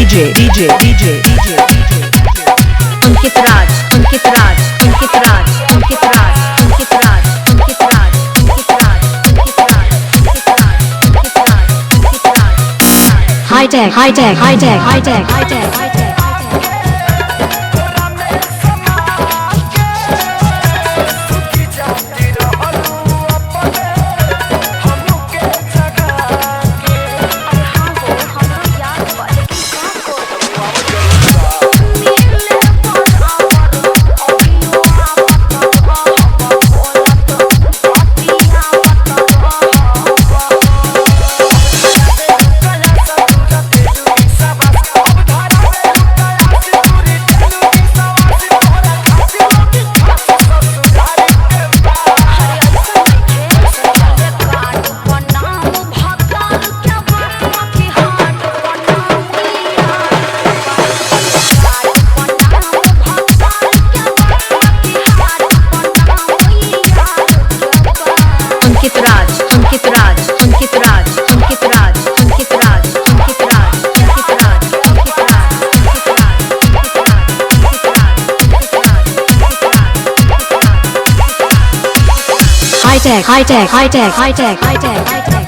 Ankit Raj Ankit Raj Ankit Raj Ankit Raj Ankit Raj Ankit Raj Ankit Raj Ankit Raj Ankit Raj Ankit Raj hi-tech hi-tech hi-tech hi-tech hi-tech hi-tech Ankit Raj Ankit Raj Ankit Raj Ankit Raj Ankit Raj Ankit Raj Ankit Raj Ankit Raj Ankit Raj Ankit Raj hi-tech hi-tech hi-tech hi-tech hi-tech hi tech